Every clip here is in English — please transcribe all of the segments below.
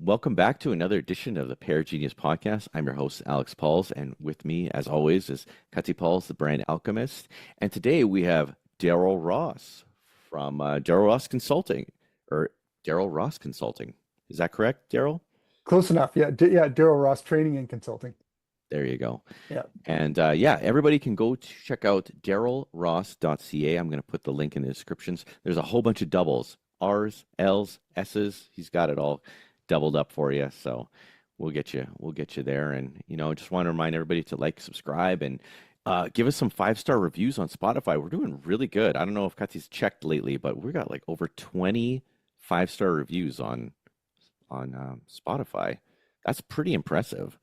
Welcome back to another edition of the Pear Genius Podcast. I'm your host, Alex Pauls, and with me, as always, is Kathy Pauls, the brand alchemist. And today we have Darrell Ross from Darrell Ross Consulting, or Darrell Ross Consulting. Is that correct, Darrell? Close enough. Yeah. Yeah. Darrell Ross Training and Consulting. There you go. Yeah. And yeah, everybody can go to check out darrellross.ca. I'm going to put the link in the descriptions. There's a whole bunch of doubles, R's, L's, S's. He's got it all doubled up for you. So we'll get you there. And just want to remind everybody to like, subscribe, and give us some 5-star reviews on Spotify. We're doing really good. I don't know if Kathy's checked lately, but we got like over 20 5-star reviews on Spotify. That's pretty impressive.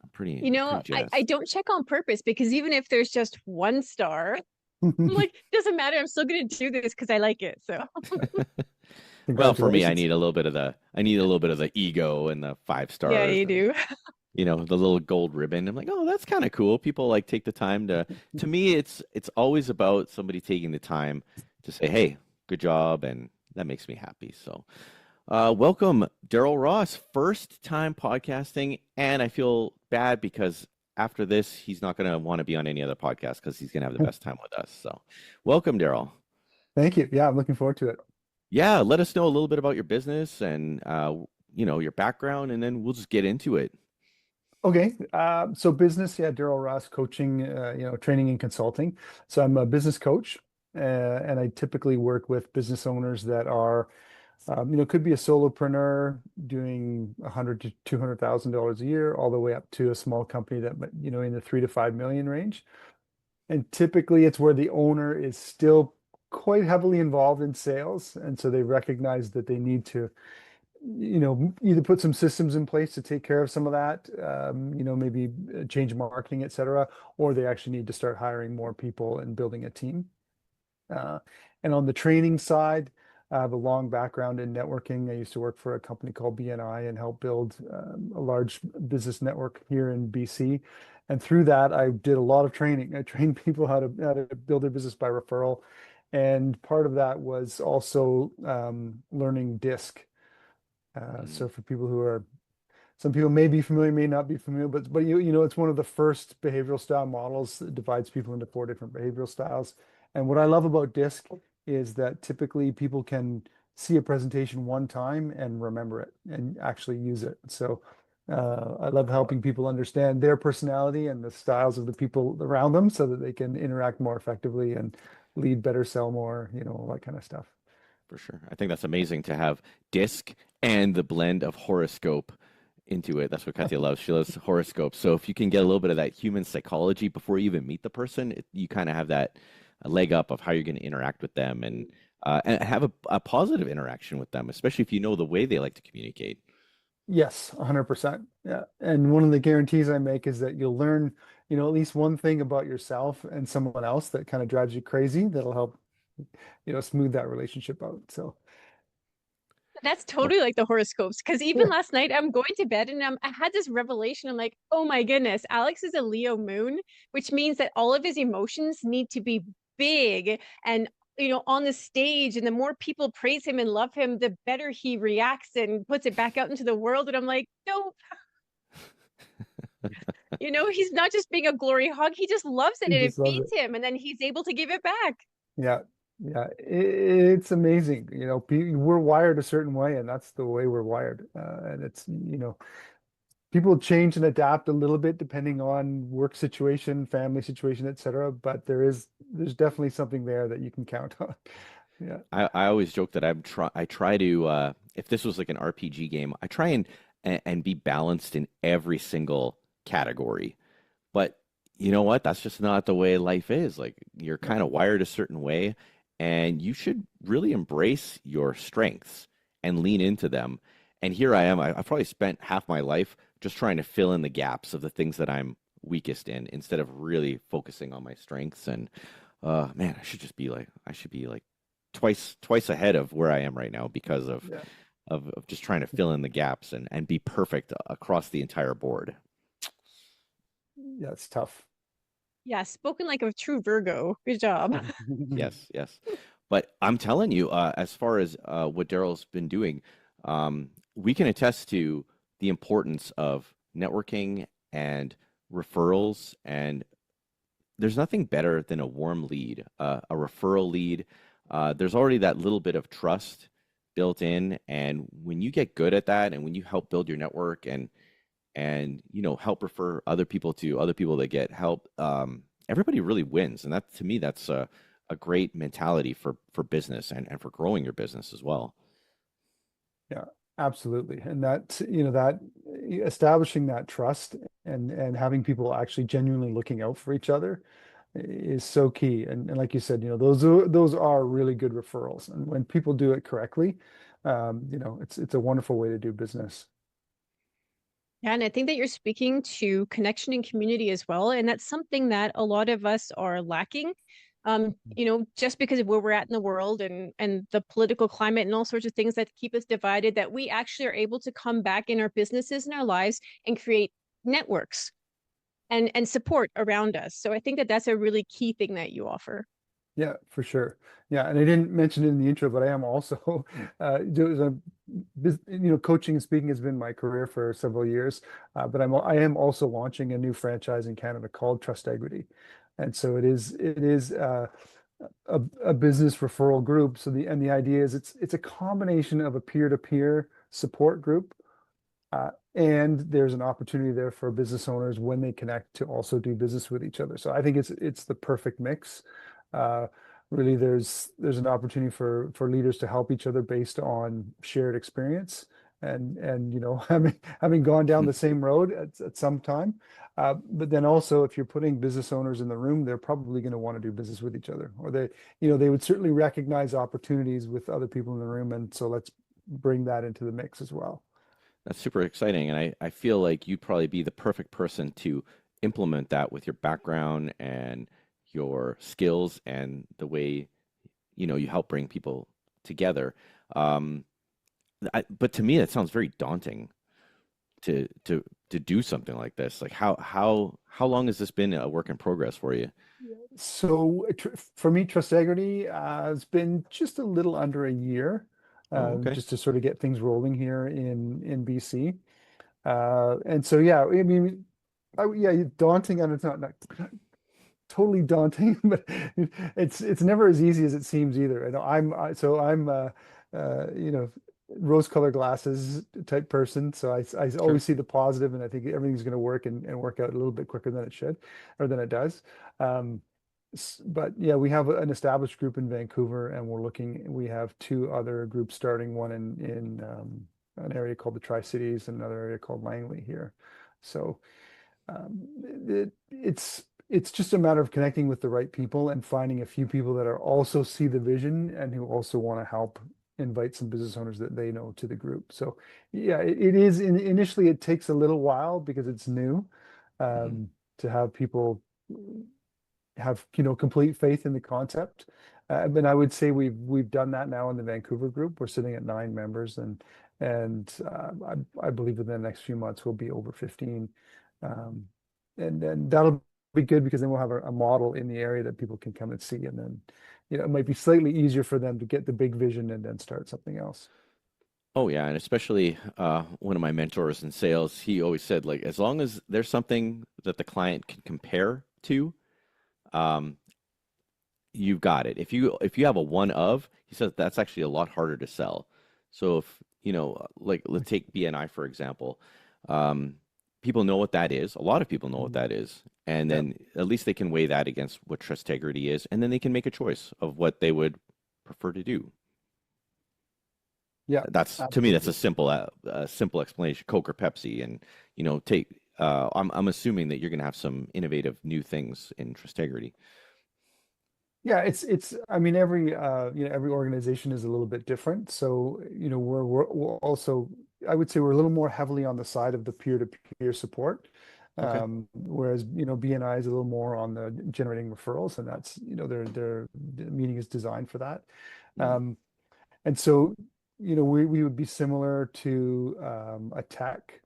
I'm pretty I, jazzed. I don't check on purpose because even if there's just 1 star, I'm like, doesn't matter. I'm still going to do this because I like it. So, Well, for me, I Congratulations. need a little bit of the ego and the 5 yeah, stars you and do. the little gold ribbon. I'm like, oh, that's kind of cool. People like take the time to me, it's always about somebody taking the time to say, hey, good job, and that makes me happy. So, welcome, Darrell Ross, first time podcasting, and I feel bad because after this, he's not going to want to be on any other podcast because he's going to have the best time with us. So, welcome, Darrell. Thank you. Yeah, I'm looking forward to it. Yeah, let us know a little bit about your business and your background, and then we'll just get into it. Okay. So business, yeah, Darrell Ross coaching, training and consulting. So I'm a business coach, and I typically work with business owners that are, could be a solopreneur doing 100 to $200,000 a year, all the way up to a small company that, in the 3 to 5 million range. And typically it's where the owner is still quite heavily involved in sales. And so they recognize that they need to, either put some systems in place to take care of some of that, maybe change marketing, et cetera, or they actually need to start hiring more people and building a team. Uh, and on the training side, I have a long background in networking. I used to work for a company called BNI and help build a large business network here in BC. And through that, I did a lot of training. I trained people how to build their business by referral. And part of that was also learning DISC. Mm, So for people who are, some people may be familiar, may not be familiar, but it's one of the first behavioral style models that divides people into 4 different behavioral styles. And what I love about DISC is that typically people can see a presentation one time and remember it and actually use it. So I love helping people understand their personality and the styles of the people around them so that they can interact more effectively and lead better, sell more, all that kind of stuff. for sure. I think that's amazing to have disc and the blend of horoscope into it. That's what Katya loves. She loves horoscope. So if you can get a little bit of that human psychology before you even meet the person, you kind of have that leg up of how you're going to interact with them and have a positive interaction with them, especially if you know the way they like to communicate. Yes, 100%. Yeah. And one of the guarantees I make is that you'll learn, at least one thing about yourself and someone else that kind of drives you crazy that'll help, smooth that relationship out. So, That's Well, totally like the horoscopes. Because even yeah. last night, I'm going to bed and I had this revelation. I'm like, oh my goodness, Alex is a Leo moon, which means that all of his emotions need to be big and on the stage. And the more people praise him and love him, the better he reacts and puts it back out into the world. And I'm like, no, he's not just being a glory hog. He just loves it He and it just loves feeds it. him. And then he's able to give it back. Yeah. Yeah. It's amazing. We're wired a certain way, and that's the way we're wired. And it's, people change and adapt a little bit depending on work situation, family situation, et cetera. But there's definitely something there that you can count on. Yeah. I always joke that I try to if this was like an RPG game, I try and be balanced in every single category. But you know what? That's just not the way life is. Like you're Yeah. kind of wired a certain way, and you should really embrace your strengths and lean into them. And here I am. I've probably spent half my life just trying to fill in the gaps of the things that I'm weakest in instead of really focusing on my strengths. And man, I should be like twice ahead of where I am right now because Yeah. of just trying to fill in the gaps and be perfect across the entire board. Yeah. It's tough. Yeah, spoken like a true Virgo. Good job. Yes, yes. But I'm telling you, as far as what Daryl's been doing, we can attest to the importance of networking and referrals, and there's nothing better than a warm lead, a referral lead. There's already that little bit of trust built in, and when you get good at that, and when you help build your network and help refer other people to other people that get help, everybody really wins, and that to me that's a great mentality for business and for growing your business as well. Yeah, absolutely. And that, that establishing that trust and having people actually genuinely looking out for each other is so key. And like you said, those are really good referrals. And when people do it correctly, it's a wonderful way to do business. Yeah, and I think that you're speaking to connection and community as well. And that's something that a lot of us are lacking. Just because of where we're at in the world and the political climate and all sorts of things that keep us divided, that we actually are able to come back in our businesses and our lives and create networks and support around us. So I think that that's a really key thing that you offer. Yeah, for sure. Yeah, and I didn't mention it in the intro, but I am also coaching and speaking has been my career for several years. But I am also launching a new franchise in Canada called Trust Equity, and so it is a business referral group. So the idea is it's a combination of a peer-to-peer support group, and there's an opportunity there for business owners when they connect to also do business with each other. So I think it's the perfect mix. Uh, Really, there's an opportunity for leaders to help each other based on shared experience and having gone down the same road at some time. But then also, if you're putting business owners in the room, they're probably going to want to do business with each other, or they would certainly recognize opportunities with other people in the room. And so let's bring that into the mix as well. That's super exciting, and I feel like you'd probably be the perfect person to implement that with your background and your skills and the way you help bring people together. Um, but to me, that sounds very daunting to do something like this. Like how long has this been a work in progress for you? So for me, Trust Integrity has been just a little under a year, Oh, okay. just to sort of get things rolling here in BC. And so yeah, I mean, yeah, daunting, and it's not totally daunting, but it's never as easy as it seems either. And I'm you know rose-colored glasses type person, so I Sure. always see the positive, and I think everything's going to work and work out a little bit quicker than it should or than it does. Um, but yeah, we have an established group in Vancouver, and we have two other groups starting, one in an area called the Tri-Cities and another area called Langley here. So it's just a matter of connecting with the right people and finding a few people that are also see the vision and who also want to help invite some business owners that they know to the group. So yeah, it is initially it takes a little while because it's new, Hmm. to have people have complete faith in the concept. But I would say we've done that now in the Vancouver group. We're sitting at 9 members, and I believe within the next few months we'll be over 15. Um, and then that'll be good because then we'll have a model in the area that people can come and see, and then it might be slightly easier for them to get the big vision and then start something else. Oh yeah, and especially one of my mentors in sales, he always said like as long as there's something that the client can compare to, um, you've got it. If you have a one of, he says that's actually a lot harder to sell. So if like let's take BNI for example, um, people know what that is. A lot of people know what Mhm. that is, and Yep. then at least they can weigh that against what trust integrity is, and then they can make a choice of what they would prefer to do. Yeah, That's to me, that's absolutely. a simple explanation. Coke or Pepsi, and take. I'm assuming that you're going to have some innovative new things in trust integrity. Yeah, it's I mean every organization is a little bit different. So, we're also I would say we're a little more heavily on the side of the peer-to-peer support. Okay. Whereas, BNI is a little more on the generating referrals, and that's, their the meeting is designed for that. Mm. Um, and so, we would be similar to a tech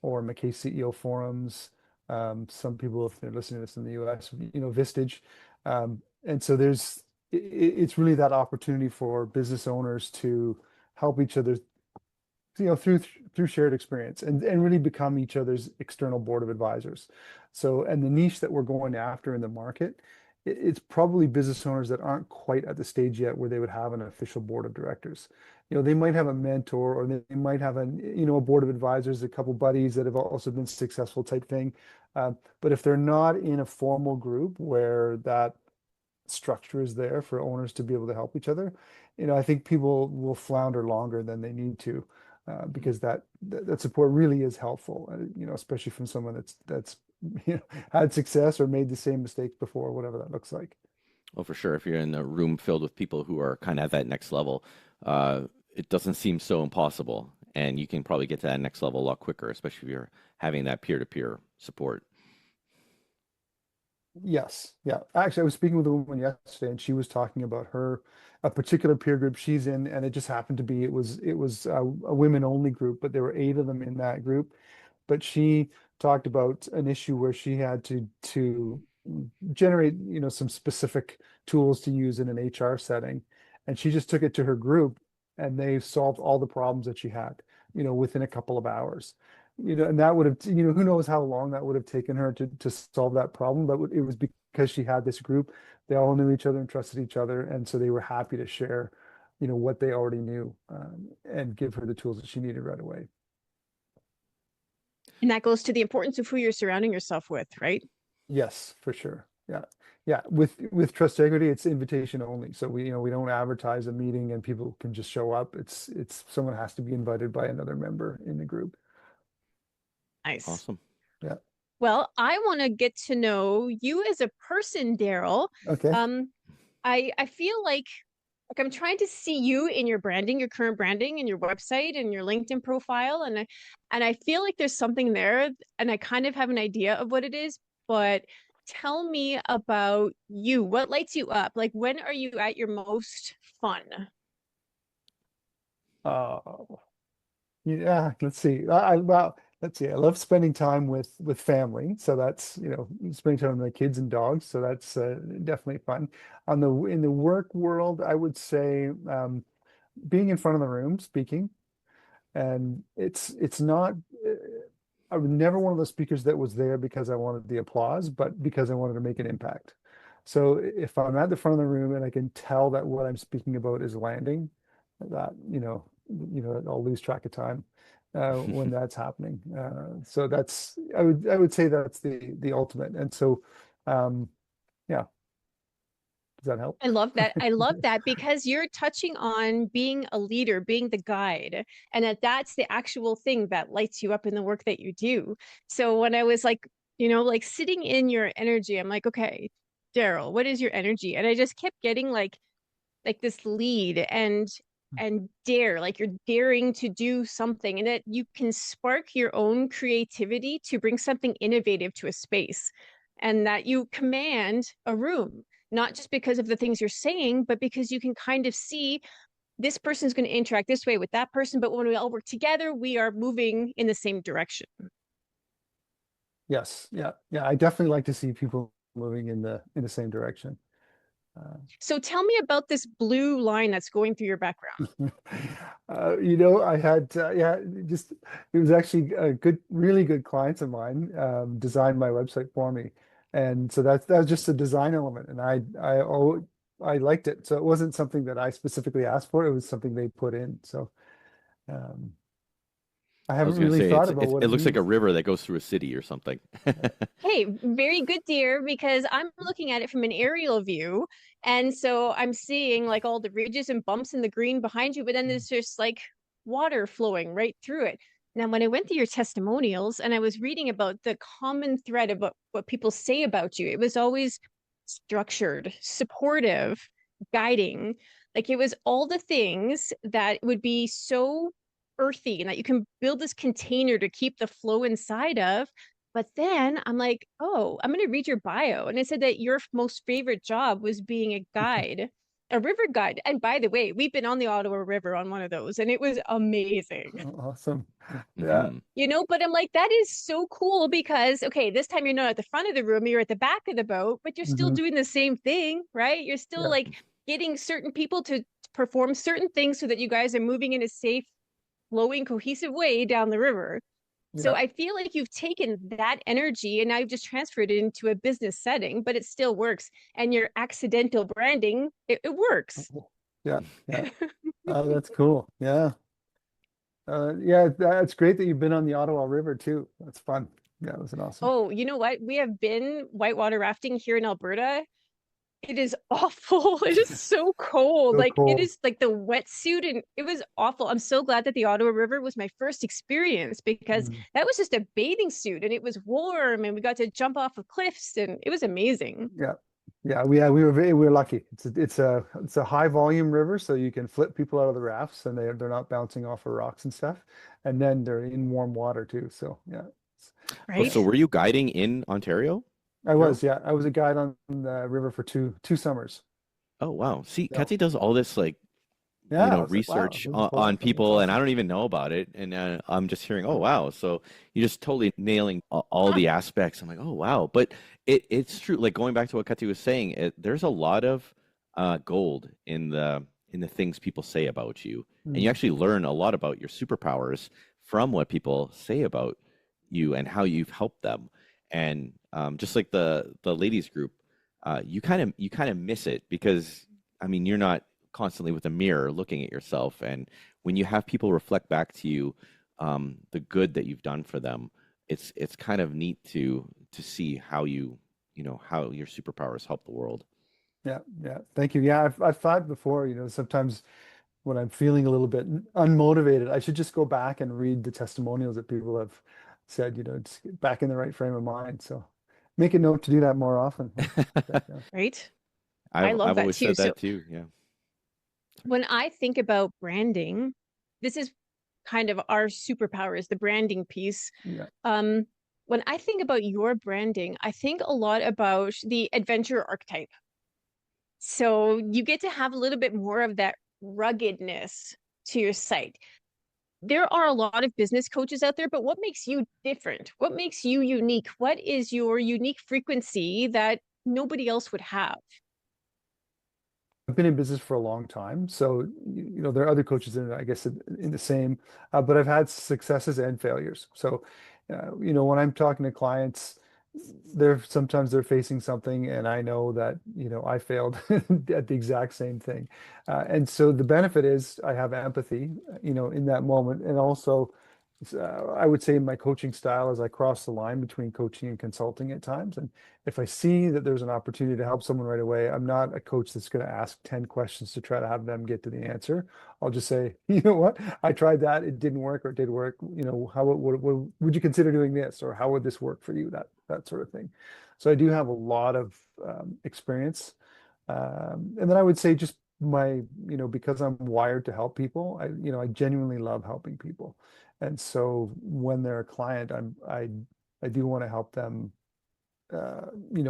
or McKay CEO forums. Some people, if they're listening to this in the US, Vistage. And so it's really that opportunity for business owners to help each other through shared experience and really become each other's external board of advisors. So, and the niche that we're going after in the market, it's probably business owners that aren't quite at the stage yet where they would have an official board of directors. They might have a mentor, or they might have a board of advisors, a couple buddies that have also been successful type thing. But if they're not in a formal group where that structure is there for owners to be able to help each other, I think people will flounder longer than they need to, because that support really is helpful, especially from someone that's had success or made the same mistakes before, whatever that looks like. Well, for sure, if you're in a room filled with people who are kind of at that next level, it doesn't seem so impossible, and you can probably get to that next level a lot quicker, especially if you're having that peer-to-peer support. Yes. Yeah. Actually, I was speaking with a woman yesterday, and she was talking about a particular peer group she's in, and it just happened to be it was a women only group, but there were 8 of them in that group. But she talked about an issue where she had to generate, some specific tools to use in an HR setting, and she just took it to her group, and they solved all the problems that she had, within a couple of hours. And that would have, who knows how long that would have taken her to solve that problem, but it was because she had this group. They all knew each other and trusted each other, and so they were happy to share, what they already knew, and give her the tools that she needed right away. And that goes to the importance of who you're surrounding yourself with, right? Yes, for sure. Yeah. Yeah. With Trust Equity, it's invitation only. So we don't advertise a meeting and people can just show up. It's someone has to be invited by another member in the group. Nice. Awesome. Yeah. Well, I want to get to know you as a person, Darrell. Okay. I feel like I'm trying to see you in your branding, your current branding, and your website and your LinkedIn profile, and I feel like there's something there, and I kind of have an idea of what it is. But tell me about you. What lights you up? Like, when are you at your most fun? Oh, yeah. Let's see. Well, let's see. I love spending time with family. So that's, spending time with my kids and dogs. So that's definitely fun. In the work world, I would say being in front of the room speaking. And it's not, I was never one of those speakers that was there because I wanted the applause, but because I wanted to make an impact. So if I'm at the front of the room and I can tell that what I'm speaking about is landing, that, I'll lose track of time when that's happening. So I would say that's the ultimate. And so, yeah, does that help? I love that. I love that because you're touching on being a leader, being the guide, and that's the actual thing that lights you up in the work that you do. So when I was like, like sitting in your energy, I'm like, okay, Darrell, what is your energy? And I just kept getting like this lead and dare, like you're daring to do something, and that you can spark your own creativity to bring something innovative to a space, and that you command a room, not just because of the things you're saying, but because you can kind of see this person's going to interact this way with that person, but when we all work together, we are moving in the same direction. Yes. Yeah. Yeah. I definitely like to see people moving in the same direction. So tell me about this blue line that's going through your background. I had, yeah, just, it was actually a really good clients of mine, designed my website for me. And so that was just a design element. And I liked it. So it wasn't something that I specifically asked for. It was something they put in. So, um, I I was haven't going to really say thought about what it it looks like a means. river that goes through a city or something. Hey, very good, dear, because I'm looking at it from an aerial view. And so I'm seeing like all the ridges and bumps in the green behind you, but then there's just like water flowing right through it. Now, when I went through your testimonials and I was reading about the common thread about what people say about you, it was always structured, supportive, guiding. Like it was all the things that would be so earthy and that you can build this container to keep the flow inside of. But then I'm like, oh, I'm going to read your bio. And it said that your most favorite job was being a guide, a river guide. And by the way, we've been on the Ottawa River on one of those, and it was amazing. Awesome. Yeah. Hmm. But I'm like, that is so cool because, okay, this time you're not at the front of the room, you're at the back of the boat, but you're still Hmm. doing the same thing, right? You're still Yeah. like getting certain people to perform certain things so that you guys are moving in a safe flowing, cohesive way down the river. So Yeah. I feel like you've taken that energy and now you've just transferred it into a business setting, but it still works. And your accidental branding, it works. Yeah. Yeah. Oh, that's cool. Yeah. Yeah, that's great that you've been on the Ottawa River too. That's fun. Yeah, it was an awesome. Oh, you know what? We have been whitewater rafting here in Alberta. It is awful. It is so cold. So Like it cold. is like the wetsuit, and it was awful. I'm so glad that the Ottawa River was my first experience because Mm. that was just a bathing suit and it was warm and we got to jump off of cliffs and it was amazing. Yeah. We were lucky. It's a high volume river, so you can flip people out of the rafts and they're not bouncing off of rocks and stuff. And then they're in warm water too. So yeah. Oh, so Right? were you guiding in Ontario, I Daryl? was, yeah. I was a guide on the river for two summers. Oh, wow. See, Yeah. Kathy does all this like Yeah. I was like, wow, research this is on awesome. That's people, and I awesome. don't even know about it. And I'm just hearing, oh wow, so you're just totally nailing all the aspects. I'm like, oh wow, but it's true. Like going back to what Kathy was saying, there's a lot of gold in the things people say about you, and you Mm. actually learn a lot about your superpowers from what people say about you and how you've helped them. And just like the ladies group, you kind of miss it because I mean you're not constantly with a mirror looking at yourself. And when you have people reflect back to you the good that you've done for them, it's kind of neat to see how how your superpowers help the world. Yeah, yeah. Thank you. Yeah, I've thought before, sometimes when I'm feeling a little bit unmotivated, I should just go back and read the testimonials that people have said, just get back in the right frame of mind. So make a note to do that more often. Yeah. Right? I love I've that always too. said So that too. Yeah. when I think about branding, this is kind of our superpower is the branding piece. Yeah. Um, when I think about your branding, I think a lot about the adventure archetype. So you get to have a little bit more of that ruggedness to your site. There are a lot of business coaches out there, but what makes you different? What makes you unique? What is your unique frequency that nobody else would have? I've been in business for a long time, so there are other coaches in it, I guess, in the same, but I've had successes and failures. So, when I'm talking to clients, sometimes they're facing something, and I know that I failed at the exact same thing, and so the benefit is I have empathy, in that moment, and also. I would say my coaching style is I cross the line between coaching and consulting at times. And if I see that there's an opportunity to help someone right away, I'm not a coach that's going to ask 10 questions to try to have them get to the answer. I'll just say, you know what? I tried that. It didn't work or it did work. How would you consider doing this? Or how would this work for you? That sort of thing. So I do have a lot of experience. And then I would say just because I'm wired to help people, I genuinely love helping people. And so when they're a client, I do want to help them,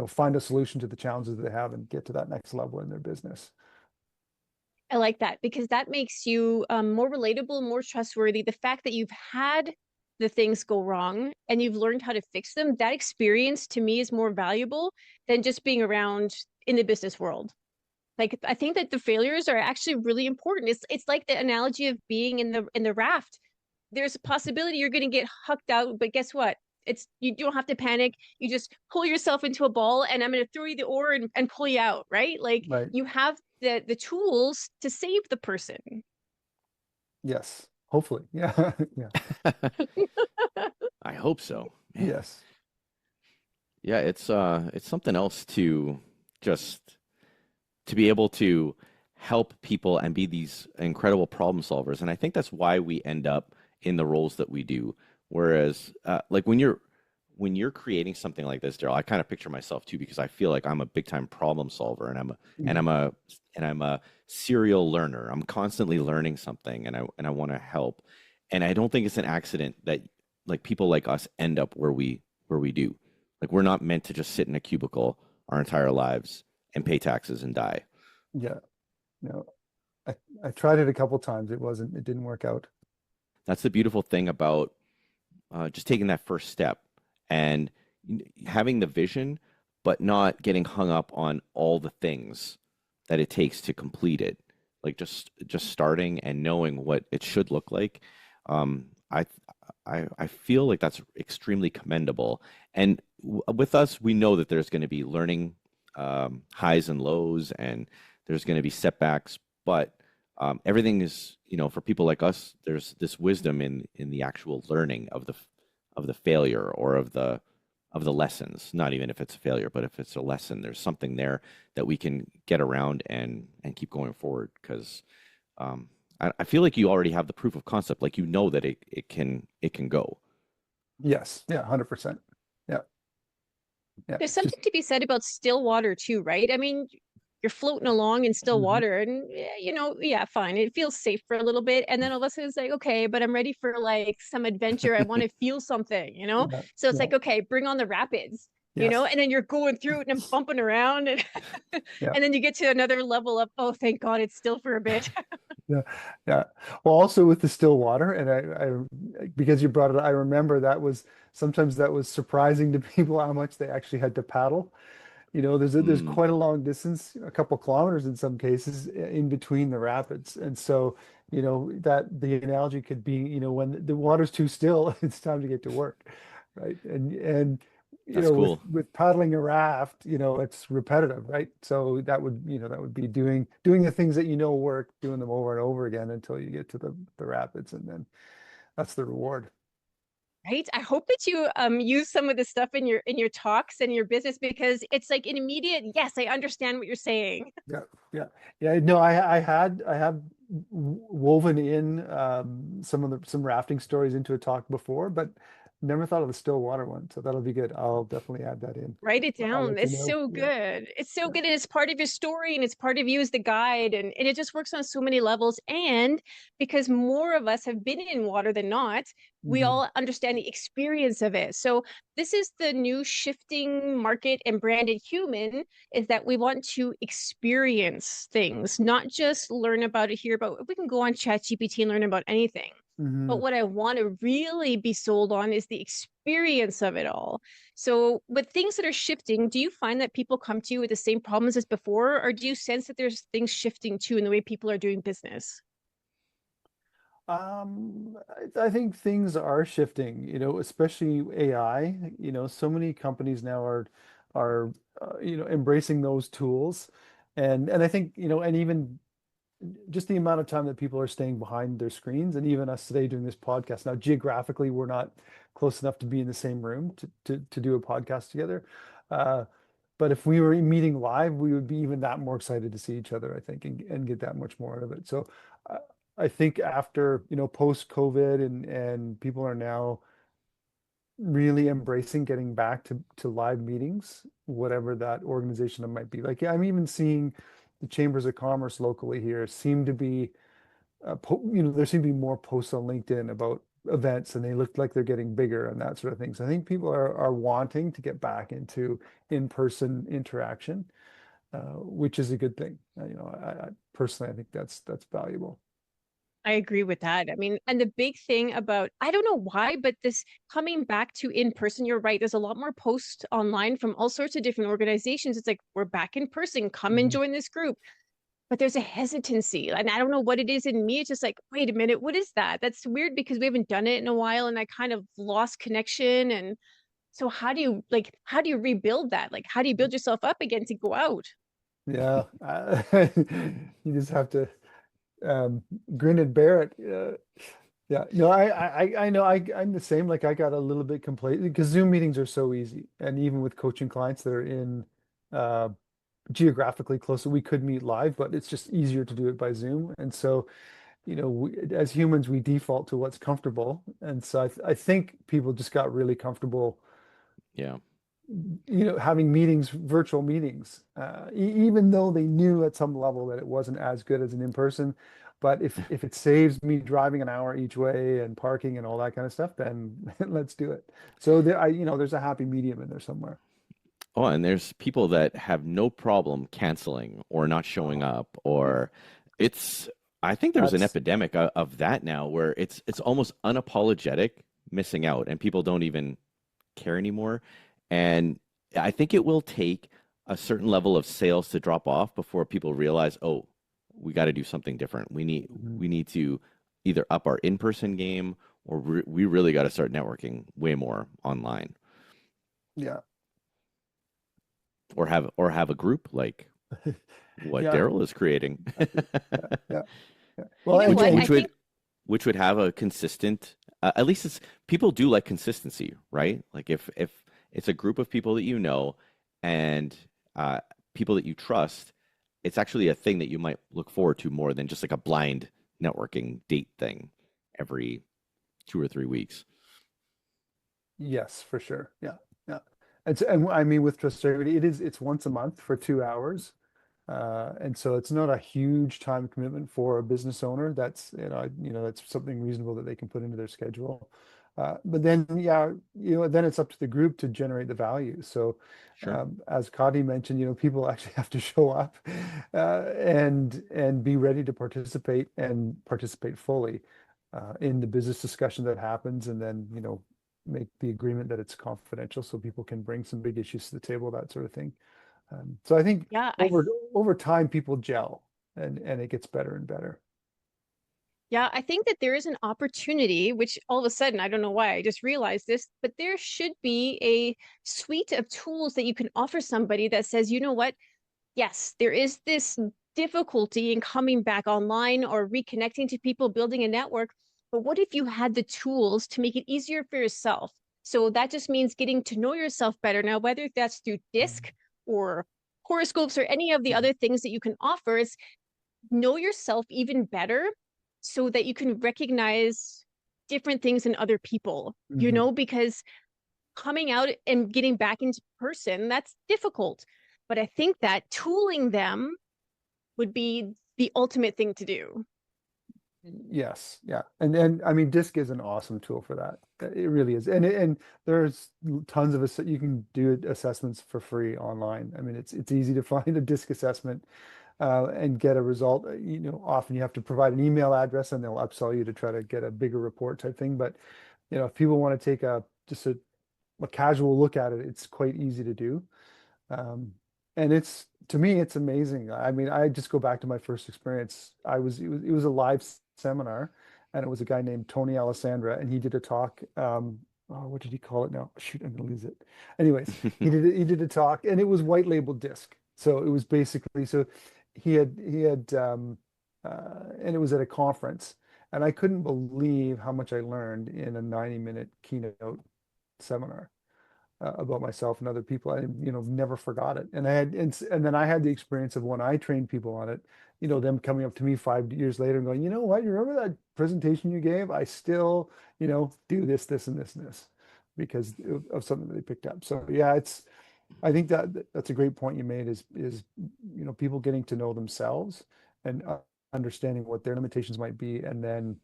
find a solution to the challenges that they have and get to that next level in their business. I like that because that makes you more relatable, more trustworthy. The fact that you've had the things go wrong and you've learned how to fix them, that experience to me is more valuable than just being around in the business world. Like I think that the failures are actually really important. It's like the analogy of being in the raft. There's a possibility you're going to get hucked out, but guess what? It's you don't have to panic. You just pull yourself into a ball, and I'm going to throw you the oar and pull you out. Right? Like Right. you have the tools to save the person. Yes. Hopefully. Yeah. Yeah. I hope so. Man. Yes. Yeah, it's something else to just to be able to help people and be these incredible problem solvers. And I think that's why we end up in the roles that we do. Whereas, like when you're creating something like this, Daryl, I kind of picture myself too because I feel like I'm a big time problem solver and Mhm. I'm a serial learner. I'm constantly learning something and I want to help. And I don't think it's an accident that like people like us end up where we do. Like we're not meant to just sit in a cubicle our entire lives and pay taxes and die. Yeah. No, I tried it a couple times. It didn't work out. That's the beautiful thing about just taking that first step and having the vision, but not getting hung up on all the things that it takes to complete it. Like just starting and knowing what it should look like. Um, I I feel like that's extremely commendable. And with us, we know that there's going to be learning highs and lows, and there's going to be setbacks. But everything is, for people like us, there's this wisdom in the actual learning of the failure or of the lessons. Not even if it's a failure, but if it's a lesson, there's something there that we can get around and keep going forward. Because I feel like you already have the proof of concept, like that it can go. Yes. Yeah. 100%. Yeah. Yeah. There's It's just, something to be said about still water too, right? I mean, you're floating along in still mhm. water and yeah, fine. It feels safe for a little bit. And then all of a sudden it's like, okay, but I'm ready for like some adventure. I want to feel something. Yeah. So it's Yeah. like, okay, bring on the rapids. Yes. And then you're going through it and bumping around and Yeah. and then you get to another level of, oh, thank God it's still for a bit. Yeah, yeah. Well, also with the still water, and because you brought it, I remember sometimes that was surprising to people how much they actually had to paddle. There's Mm, quite a long distance, a couple kilometers in some cases, in between the rapids, and so that the analogy could be, when the water's too still, it's time to get to work, right? And that's with cool. paddling a raft, it's repetitive, right? So that would be doing the things that work, doing them over and over again until you get to the rapids, and then that's the reward. Right. I hope that you use some of this stuff in your talks and your business because it's like an immediate, yes, I understand what you're saying. Yeah, yeah, yeah. No, I have woven in some rafting stories into a talk before, but never thought of the still water one. So that'll be good. I'll definitely add that in. Write it I'll down. let you It's know. so Yeah, good. It's so yeah. good. And it's part of your story and it's part of you as the guide. And it just works on so many levels. And because more of us have been in water than not, we Hmm. all understand the experience of it. So this is the new shifting market and branded human is that we want to experience things, not just learn about it, hear about it. We can go on ChatGPT and learn about anything. Hmm. But what I want to really be sold on is the experience of it all. So, with things that are shifting, do you find that people come to you with the same problems as before, or do you sense that there's things shifting too in the way people are doing business? I think things are shifting, especially AI. So many companies now are embracing those tools, and I think and even just the amount of time that people are staying behind their screens, and even us today doing this podcast. Now, geographically, we're not close enough to be in the same room to do a podcast together. Uh, but if we were meeting live, we would be even that more excited to see each other, I think, and get that much more out of it. So uh, I think after, post COVID and people are now really embracing getting back to live meetings, whatever that organization might be. Like, yeah, I'm even seeing the chambers of commerce locally here seem to be, there seem to be more posts on LinkedIn about events, and they look like they're getting bigger and that sort of thing. So I think people are wanting to get back into in-person interaction, which is a good thing. I personally, I think that's valuable. I agree with that. I mean, and the big thing about, I don't know why, but this coming back to in person, you're right. There's a lot more posts online from all sorts of different organizations. It's like, we're back in person, come and Mhm. join this group. But there's a hesitancy. And I don't know what it is in me. It's just like, wait a minute, what is that? That's weird because we haven't done it in a while and I kind of lost connection. And so how do you rebuild that? Like, how do you build yourself up again to go out? Yeah, you just have to um, grin and bear it. Yeah, no, I know I'm the same. Like I got a little bit complacent because Zoom meetings are so easy, and even with coaching clients that are in uh, geographically closer, we could meet live, but it's just easier to do it by Zoom. And so, as humans, we default to what's comfortable, and so I think people just got really comfortable Yeah. having meetings, virtual meetings, even though they knew at some level that it wasn't as good as an in-person. But if it saves me driving an hour each way and parking and all that kind of stuff, then let's do it. So there's a happy medium in there somewhere. Oh, and there's people that have no problem canceling or not showing Oh, up, yeah, or it's, I think there's an that's epidemic of that now where it's almost unapologetic missing out and people don't even care anymore. And I think it will take a certain level of sales to drop off before people realize, oh, we got to do something different. mhm. We need to, either up our in-person game or we really got to start networking way more online Yeah. or have a group like what Yeah. Darrell is creating. Yeah. Yeah. Yeah. Well, You know and, what? and I think Which would have a consistent at least it's people do like consistency, right? Like if it's a group of people that you know and uh, people that you trust, it's actually a thing that you might look forward to more than just like a blind networking date thing every 2 or 3 weeks. yes, for sure. Yeah. Yeah. And I mean, with Trust Integrity, it's once a month for 2 hours. And so it's not a huge time commitment for a business owner. That's, that's something reasonable that they can put into their schedule. But then, yeah, then it's up to the group to generate the value. So, Sure. as Kadi mentioned, people actually have to show up, and be ready to participate fully, in the business discussion that happens, and then, make the agreement that it's confidential so people can bring some big issues to the table, that sort of thing. So I think yeah, over time people gel, and it gets better and better. I think that there is an opportunity, which all of a sudden, I don't know why I just realized this, but there should be a suite of tools that you can offer somebody that says, you know what? Yes, there is this difficulty in coming back online or reconnecting to people, building a network. But what if you had the tools to make it easier for yourself? So that just means getting to know yourself better. Now, whether that's through DISC or horoscopes or any of the other things that you can offer, is know yourself even better so that you can recognize different things in other people, Mhm. because coming out and getting back into person, that's difficult. But I think that tooling them would be the ultimate thing to do. Yes, yeah, and I mean, DISC is an awesome tool for that. It really is, and there's tons of us you can do assessments for free online. I mean, it's easy to find a DISC assessment, and get a result. Often you have to provide an email address, and they'll upsell you to try to get a bigger report type thing. But if people want to take just a casual look at it, it's quite easy to do. And to me, it's amazing. I mean, I just go back to my first experience. It was a live seminar, and it was a guy named Tony Alessandra, and he did a talk. What did he call it now? Shoot, I'm gonna lose it. Anyways, he did a talk, and it was white label disc. So it was basically, so he had and it was at a conference, and I couldn't believe how much I learned in a 90-minute keynote seminar, about myself and other people. I, never forgot it. And then I had the experience of when I trained people on it, them coming up to me 5 years later and going, you know what, you remember that presentation you gave? I still, do this, and this, and this because of something that they picked up. So yeah, I think that's a great point you made is, people getting to know themselves and understanding what their limitations might be, and then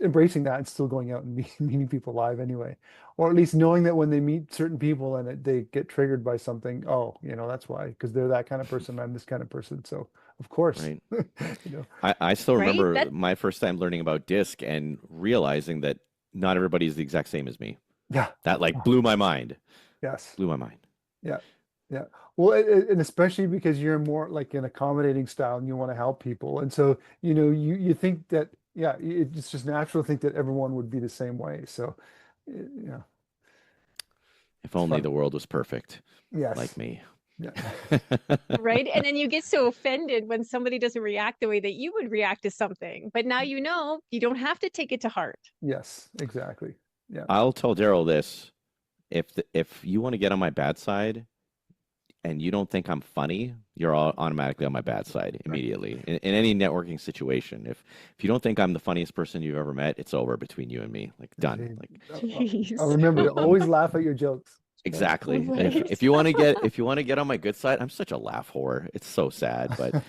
embracing that and still going out and meeting people live anyway, or at least knowing that when they meet certain people and they get triggered by something, oh, that's why, because they're that kind of person, I'm this kind of person, so of course. Right. you know I still Right? remember That my first time learning about disc and realizing that not everybody is the exact same as me. yeah. That like blew my mind. Yes. Blew my mind. Yeah. Yeah. Well, and especially because you're more like an accommodating style and you want to help people. And so, you think that, yeah, it's just natural to think that everyone would be the same way. So, yeah, If it's only fun. the world was perfect like Yes. me. Yeah. right. And then you get so offended when somebody doesn't react the way that you would react to something. But now you don't have to take it to heart. Yes, exactly. Yeah. I'll tell Darrell this. If you want to get on my bad side and you don't think I'm funny, you're all automatically on my bad side immediately. In any networking situation, if you don't think I'm the funniest person you've ever met, it's over between you and me. Like done. Okay. Like I'll Jeez. remember to always laugh at your jokes. exactly. Right. If you want to get on my good side, I'm such a laugh whore. It's so sad, but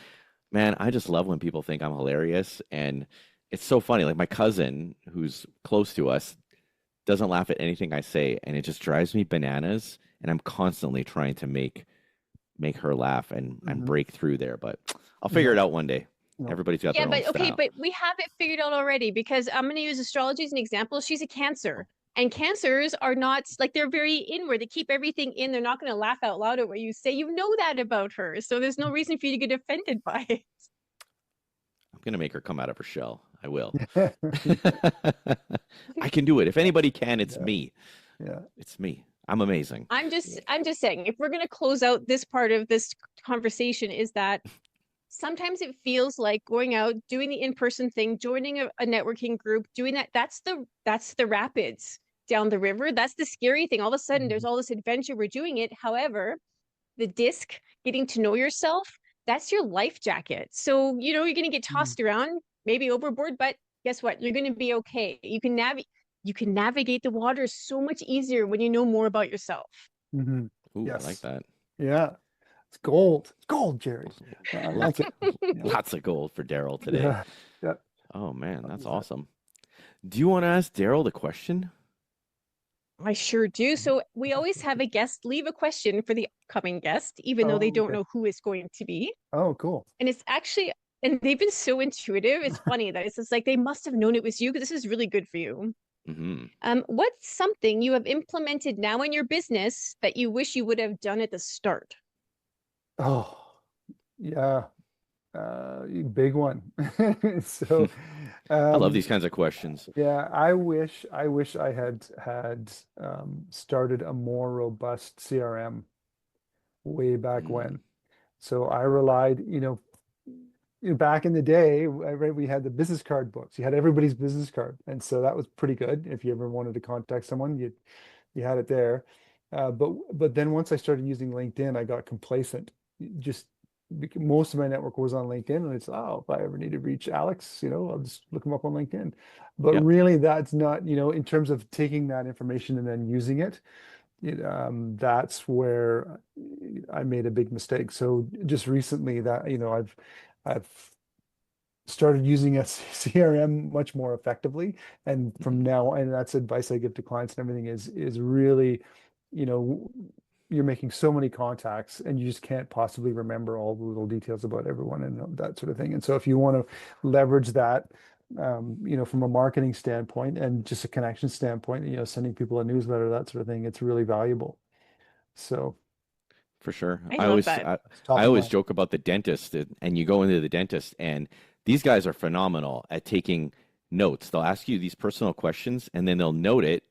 man, I just love when people think I'm hilarious, and it's so funny. Like my cousin, who's close to us, doesn't laugh at anything I say, and it just drives me bananas. And I'm constantly trying to make her laugh and Mhm. break through there. But I'll figure Yeah. it out one day. No. Everybody's got Yeah, their own but okay, style. but we have it figured out already because I'm going to use astrology as an example. She's a Cancer, and Cancers are not like they're very inward. They keep everything in. They're not going to laugh out loud at what you say. You know that about her, so there's no reason for you to get offended by it. I'm gonna make her come out of her shell. I will. I can do it. If anybody can, it's Yeah. me. Yeah. It's me. I'm amazing. I'm just saying, if we're going to close out this part of this conversation, is that sometimes it feels like going out, doing the in-person thing, joining a networking group, doing that. That's the rapids down the river. That's the scary thing. All of a sudden, there's all this adventure. We're doing it. However, the disc, getting to know yourself, that's your life jacket. So, you know, you're going to get tossed around, maybe overboard, but guess what? You're going to be okay. You can navigate the waters so much easier when you know more about yourself. Mhm. Ooh, I Yes. like that. Yeah. It's gold. It's gold, Jerry. I like it. Yeah. Lots of gold for Darrell today. Yeah. Yeah. Oh man, that's Yeah. awesome. Do you want to ask Darrell the question? I sure do. So we always have a guest leave a question for the upcoming guest, even though they don't okay. know who it's going to be. Oh, cool. And it's actually, and they've been so intuitive. It's funny that it's just like they must have known it was you because this is really good for you. Mm-hmm. What's something you have implemented now in your business that you wish you would have done at the start? Oh, yeah. Big one. So, I love um, these kinds of questions. yeah, I wish I had started a more robust CRM way back Mm, when. So I relied, back in the day, right, we had the business card books. You had everybody's business card, and so that was pretty good. If you ever wanted to contact someone, you had it there. But then once I started using LinkedIn, I got complacent. Just most of my network was on LinkedIn, and it's, oh, if I ever need to reach Alex, I'll just look him up on LinkedIn. But yep, really, that's not, in terms of taking that information and then using it, that's where I made a big mistake. So just recently that, I've started using a CRM much more effectively. And from mhm, now, and that's advice I give to clients and everything is really, you know, you're making so many contacts and you just can't possibly remember all the little details about everyone and that sort of thing. And so if you want to leverage that, from a marketing standpoint and just a connection standpoint, sending people a newsletter, that sort of thing, it's really valuable. So for sure. I love that. it's top I of always mind. joke about the dentist, and you go into the dentist, and these guys are phenomenal at taking notes. They'll ask you these personal questions, and then they'll note it,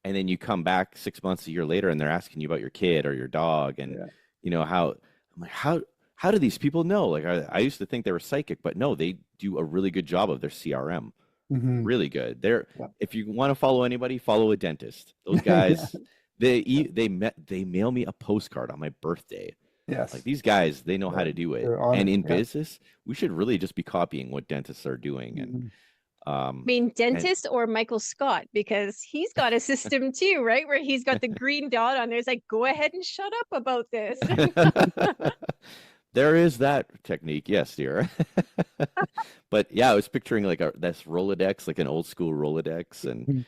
and then you come back 6 months, a year later, and they're asking you about your kid or your dog, and Yeah. how. I'm like, how do these people know? Like, I used to think they were psychic, but no, they do a really good job of their CRM. Hmm. Really good. They're Yeah. If you want to follow anybody, follow a dentist. Those Yeah. guys, they mail me a postcard on my birthday. Like, Yes. these guys, they know how Yeah. to do it. They're on And it. in Yeah. business, we should really just be copying what dentists are doing. And Mhm. I mean, and dentist or Michael Scott, because he's got a system too, right? Where he's got the green dot on there. It's like, go ahead and shut up about this. there is that technique, yes, dear. But yeah, I was picturing like this Rolodex, like an old school Rolodex, and Mhm.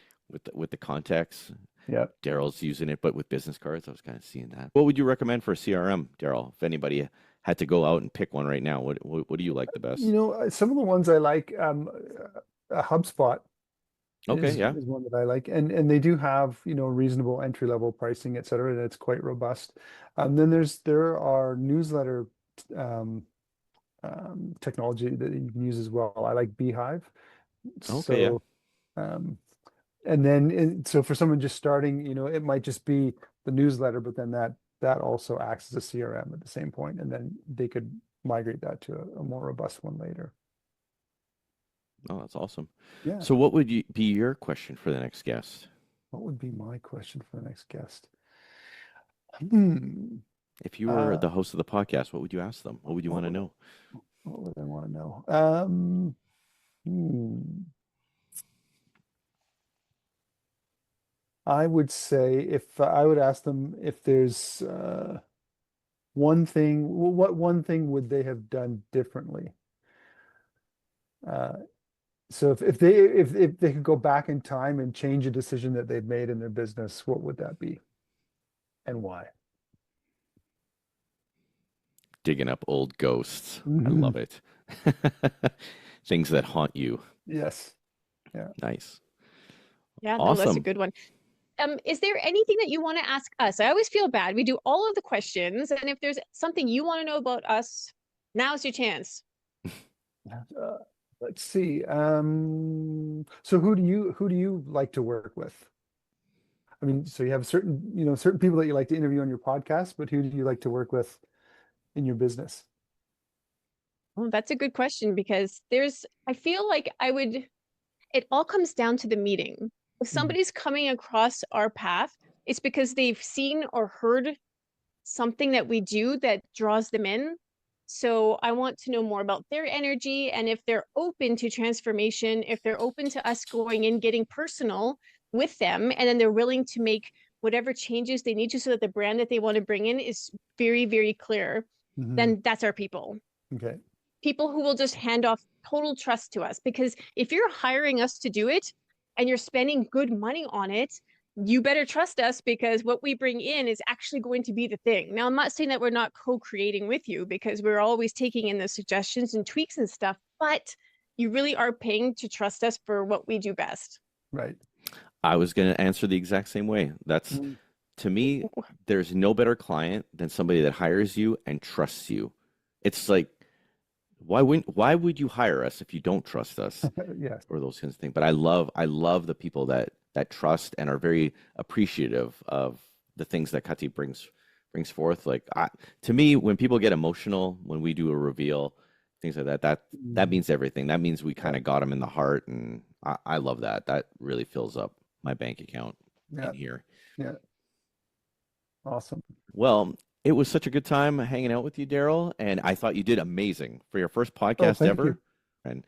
with the contacts. Yeah. Darrell's using it, but with business cards. I was kind of seeing that. What would you recommend for a CRM, Darrell? If anybody had to go out and pick one right now, what do you like the best? Some of the ones I like, HubSpot Okay, yeah. is one that I like, and they do have reasonable entry level pricing, et cetera, and it's quite robust. Then there are newsletter um, technology that you can use as well. I like Beehive, Okay, yeah. so and then so for someone just starting, it might just be the newsletter, but then that also acts as a CRM at the same point, and then they could migrate that to a more robust one later. Oh, that's awesome. Yeah. So what would be your question for the next guest? What would be my question for the next guest? Hmm. If you were Uh, the host of the podcast, what would you ask them? What would you what want to would know? what would I want to know? Hmm. I would say if I would ask them if there's one thing, what one thing would they have done differently? Uh, so if they could go back in time and change a decision that they'd made in their business, what would that be and why? Digging up old ghosts. I Mhm. love it. Things that haunt you. Yes. Yeah. Nice. Yeah, no, that's a Awesome. good one. Is there anything that you want to ask us? I always feel bad. We do all of the questions, and if there's something you want to know about us, now's your chance. Let's see. So who do you like to work with? I mean, so you have certain people that you like to interview on your podcast, but who do you like to work with in your business? Well, that's a good question because I feel like it all comes down to the meeting. If Mhm. somebody's coming across our path, it's because they've seen or heard something that we do that draws them in. So I want to know more about their energy and if they're open to transformation, if they're open to us going in, getting personal with them, and then they're willing to make whatever changes they need to so that the brand that they want to bring in is very, very clear, Mhm. then that's our people. Okay. People who will just hand off total trust to us. Because if you're hiring us to do it and you're spending good money on it, you better trust us because what we bring in is actually going to be the thing. Now, I'm not saying that we're not co-creating with you because we're always taking in the suggestions and tweaks and stuff, but you really are paying to trust us for what we do best. Right. I was going to answer the exact same way. That's Mm. to me, there's no better client than somebody that hires you and trusts you. It's like, why would you hire us if you don't trust us Yes. or those kinds of things? But I love the people that trust and are very appreciative of the things that Kati brings forth. To me, when people get emotional when we do a reveal, things like that, that Mhm. means everything. That means we Yeah. kind of got them in the heart, and I love that. That really fills up my bank account in Yeah. here. Yeah. Awesome. Well, it was such a good time hanging out with you, Darrell, and I thought you did amazing for your first Oh, podcast thank you. ever. And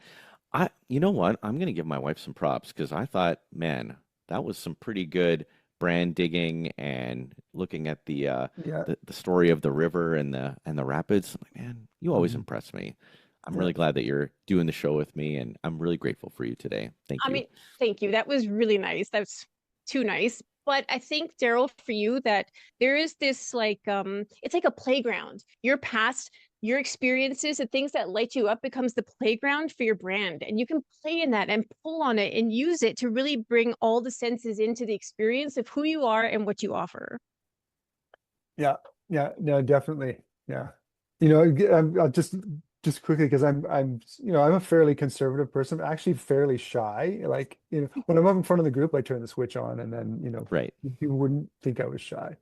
you know what? I'm gonna give my wife some props because I thought, man, that was some pretty good brand digging and looking at Yeah. the story of the river and the rapids. I'm like, man, you always Mhm. impress me. I'm Yeah. really glad that you're doing the show with me, and I'm really grateful for you today. Thank I you. mean, thank you. That was really nice. That's too nice. But I think, Darrell, for you, that there is this it's like a playground. Your past, your experiences, the things that light you up becomes the playground for your brand. And you can play in that and pull on it and use it to really bring all the senses into the experience of who you are and what you offer. Yeah. Yeah. No, definitely. Yeah. I'll just quickly because I'm a fairly conservative person, but actually fairly shy. Like, when I'm up in front of the group, I turn the switch on, and then, Right. people wouldn't think I was shy.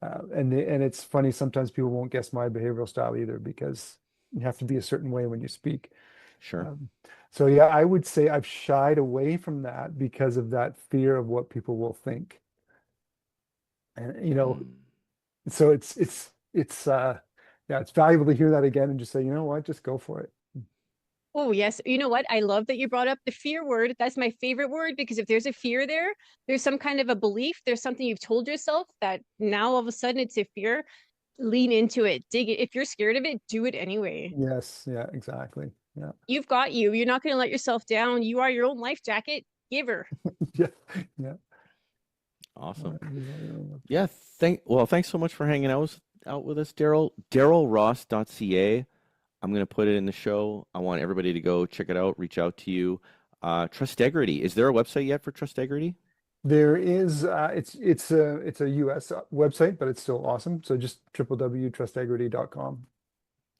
And it's funny, sometimes people won't guess my behavioral style either because you have to be a certain way when you speak. Sure. Um, so yeah, I would say I've shied away from that because of that fear of what people will think. And Mm. so it's yeah, it's valuable to hear that again and just say, you know what, just go for it. Oh, yes. You know what? I love that you brought up the fear word. That's my favorite word because if there's a fear there, there's some kind of a belief, there's something you've told yourself that now all of a sudden it's a fear. Lean into it, dig it. If you're scared of it, do it anyway. Yes, yeah, exactly. Yeah. You've got you. You're not going to let yourself down. You are your own life jacket giver. Yeah. Yeah. Awesome. Uh, Yeah, thanks so much for hanging out with us, Darrell. darrellross.ca. I'm going to put it in the show. I want everybody to go check it out, reach out to you. Trustegrity. Is there a website yet for Trustegrity? There is it's a US website, but it's still awesome. So just www.trustegrity.com.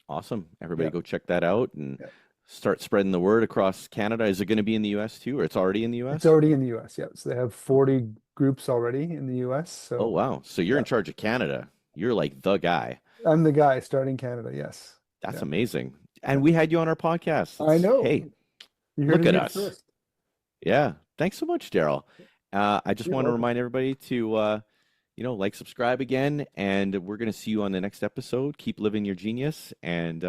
Awesome. Everybody Yeah. go check that out and Yeah. start spreading the word across Canada. Is it going to be in the US too, or it's already in the It's US? already in the US. Yeah. So they have Oh, 40 groups already in the US. oh So wow. So you're yeah, in charge of Canada. You're like the guy. I'm the guy starting Canada. Yes. That's Yeah. amazing. Yeah. And we had you on our podcast. I know. Hey, You heard look it at here us. first. Yeah. Thanks so much, Darrell. I just You're want to welcome. remind everybody to, like, subscribe again, and we're going to see you on the next episode. Keep living your genius. And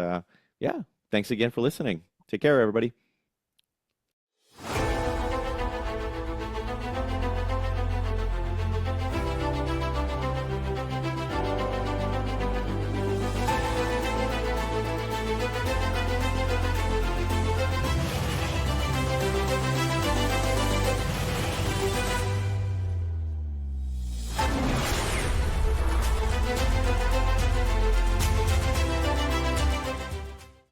yeah, thanks again for listening. Take care, everybody.